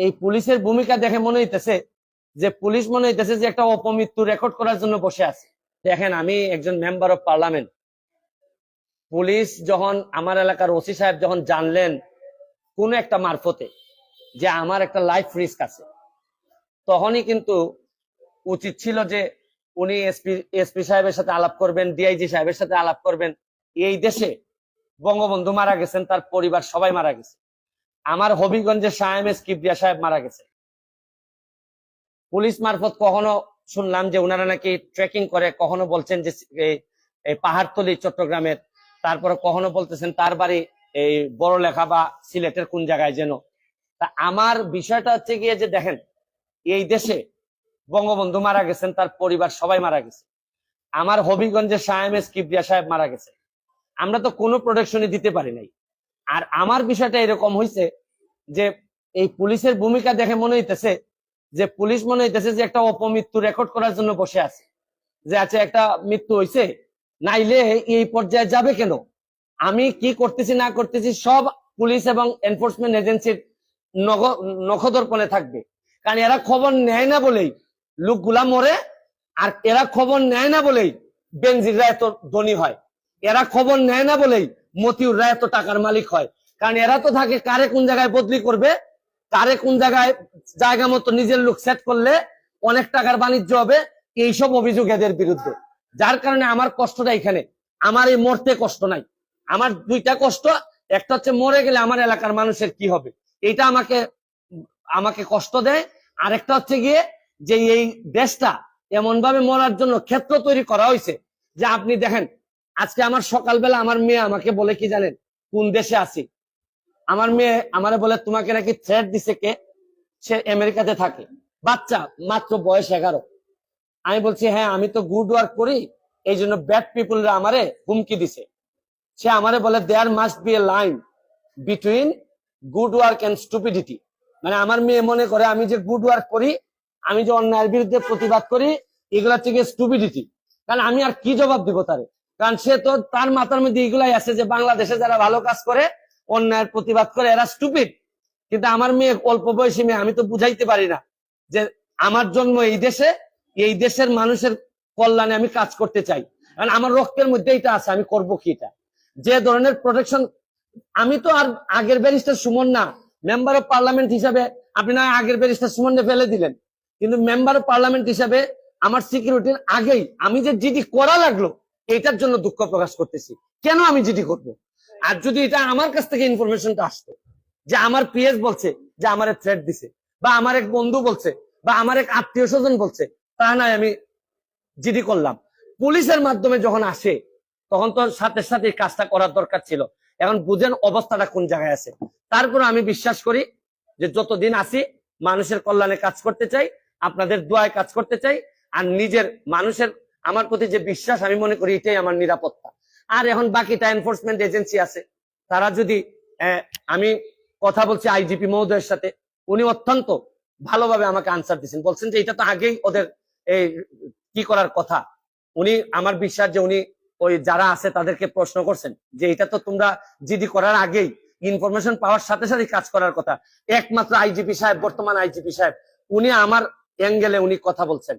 এই পুলিশের ভূমিকা দেখে মনে হইতেছে যে পুলিশ মনে হইতেছে যে একটা অপমৃত্যু রেকর্ড করার জন্য বসে আছে। দেখেন, আমি একজন মেম্বার অফ পার্লামেন্ট। পুলিশ যখন আমার এলাকার ওসি সাহেব যখন জানলেন কোন একটা মারফতে যে আমার একটা লাইফ রিস্ক আছে, তখনই কিন্তু উচিত ছিল যে উনি এসপি সাহেবের সাথে আলাপ করবেন, ডিআইজি সাহেবের সাথে আলাপ করবেন। এই দেশে বঙ্গবন্ধু মারা গেছেন, তার পরিবার সবাই মারা গেছে। আমার হবিগঞ্জের শাহ এম এস কিবরিয়া সাহেব মারা গেছে। পুলিশ মারফত কখনো শুনলাম যে ওনারা নাকি ট্রেকিং করে, কখনো বলছেন যে এই পাহাড়তলি চট্টগ্রামের, তারপরে কখনো বলতেছেন তার বাড়ি এই বড়লেখা বা সিলেটের কোন জায়গায় যেন। তা আমার বিষয়টা হচ্ছে গিয়ে যে দেখেন, এই দেশে বঙ্গবন্ধু মারা গেছেন, তার পরিবার সবাই মারা গেছে। আমার হবিগঞ্জের শাহ এম এস কিবরিয়া সাহেব মারা গেছে। আমরা তো কোনো প্রোটেকশনই দিতে পারি নাই। আর আমার বিষয়টা এরকম হয়েছে যে এই পুলিশের ভূমিকা দেখে মনে হইতেছে যে পুলিশ মনে হইতেছে যে একটা অপমৃত্যু রেকর্ড করার জন্য বসে আছে, যে আছে একটা মৃত্যু হয়েছে, নাইলে এই পর্যায়ে যাবে কেন। আমি কি করতেছি না করতেছি সব পুলিশ এবং এনফোর্সমেন্ট এজেন্সির নখদর্পণে থাকবে। কারণ এরা খবর নেয় না বলেই লোকগুলা মরে, আর এরা খবর নেয় না বলেই বেনজিররা এত ধনী হয়, এরা খবর নেয় না বলেই মতিউররা এত টাকার মালিক হয়। কারণ এরা তো থাকে কারে কোন জায়গায় বদলি করবে, কারে কোন জায়গায় জায়গা মতো নিজের লোক সেট করলে অনেক টাকার বাণিজ্য হবে, এইসব অভিযোগ এদের বিরুদ্ধে। যার কারণে আমার কষ্টটা এখানে, আমার এই মরতে কষ্ট নাই। আমার দুইটা কষ্ট, একটা হচ্ছে মরে গেলে আমার এলাকার মানুষের কি হবে, এইটা আমাকে কষ্ট দেয়। আর একটা হচ্ছে গিয়ে যে এই দেশটা এমন ভাবে মরার জন্য ক্ষেত্র তৈরি করা হয়েছে যে আপনি দেখেন, আজকে আমার সকালবেলা আমার মেয়ে আমাকে বলে কি জানেন, কোন দেশে আছি। আমার মেয়ে আমারে বলে তোমাকে নাকি থ্রেট দিছে কে, সে আমেরিকাতে থাকে, বাচ্চা মাত্র বয়স 11। আমি বলছি হ্যাঁ, আমি তো গুড ওয়ার্ক করি, এই জন্য ব্যাড পিপুলরা আমারে হুমকি দিছে। সে আমারে বলে there must be a line between good work and stupidity. মানে আমার মেয়ে মনে করে আমি যে গুড ওয়ার্ক করি, আমি যে অন্যায়ের বিরুদ্ধে প্রতিবাদ করি, এগুলা থেকে স্টুপিডিটি। কারণ আমি আর কি জবাব দিব তারে, কারণ সে তো তার মাথার মধ্যে এগুলাই আছে যে বাংলাদেশে যারা ভালো কাজ করে, অন্যায়ের প্রতিবাদ করে, এরা স্টুপিড। কিন্তু আমার মেয়ে অল্প বয়সী মেয়ে, আমি তো বুঝাইতে পারি না যে আমার জন্ম এই দেশে, এই দেশের মানুষের কল্যাণে আমি কাজ করতে চাই। কারণ আমার রক্তের মধ্যে এটা আছে, আমি করবো কি এটা। যে ধরনের প্রোটেকশন, আমি তো আর আগের ব্যারিস্টার সুমন না। মেম্বার অফ পার্লামেন্ট হিসাবে আপনি না আগের ব্যারিস্টার সুমনকে ফেলে দিলেন, কিন্তু মেম্বার অফ পার্লামেন্ট হিসাবে আমার সিকিউরিটির আগেই আমি যে জিডি করা লাগলো, এটার জন্য দুঃখ প্রকাশ করতেছি। কেন আমি জিডি করব? আর যদি এটা আমার কাছ থেকে ইনফরমেশনটা আসতো যে আমার পিএস বলছে যে আমার থ্রেট দিছে, বা আমার এক বন্ধু বলছে, বা আমার এক আত্মীয় স্বজন বলছে, তা নয় আমি জিডি করলাম। পুলিশের মাধ্যমে যখন আসে তখন তো সাথে সাথে কাজটা করার দরকার ছিল। এখন বুঝেন অবস্থাটা কোন জায়গায় আছে। তারপর আমি বিশ্বাস করি যে যতদিন আছি মানুষের কল্যাণে কাজ করতে চাই, আপনাদের দোয়ায় কাজ করতে চাই। আর নিজের মানুষের আমার প্রতি যে বিশ্বাস, আমি মনে করি এটাই আমার নিরাপত্তা। আর এখন বাকিটা এনফোর্সমেন্ট এজেন্সি আছে, তারা যদি আমি কথা বলছি আইজিপি মহোদয়ের সাথে, উনি অত্যন্ত ভালোভাবে আমাকে আনসার দিচ্ছেন, বলছেন যে এটা তো আগেই ওদের এই কি করার কথা। উনি আমার বিশ্বাস যে উনি ওই যারা আছে তাদেরকে প্রশ্ন করছেন যে এটা তো তোমরা জিডি করার আগেই ইনফরমেশন পাওয়ার সাথে সাথে কাজ করার কথা। একমাত্র আইজিপি সাহেব, বর্তমান আইজিপি সাহেব, উনি আমার অ্যাঙ্গেলে উনি কথা বলছেন।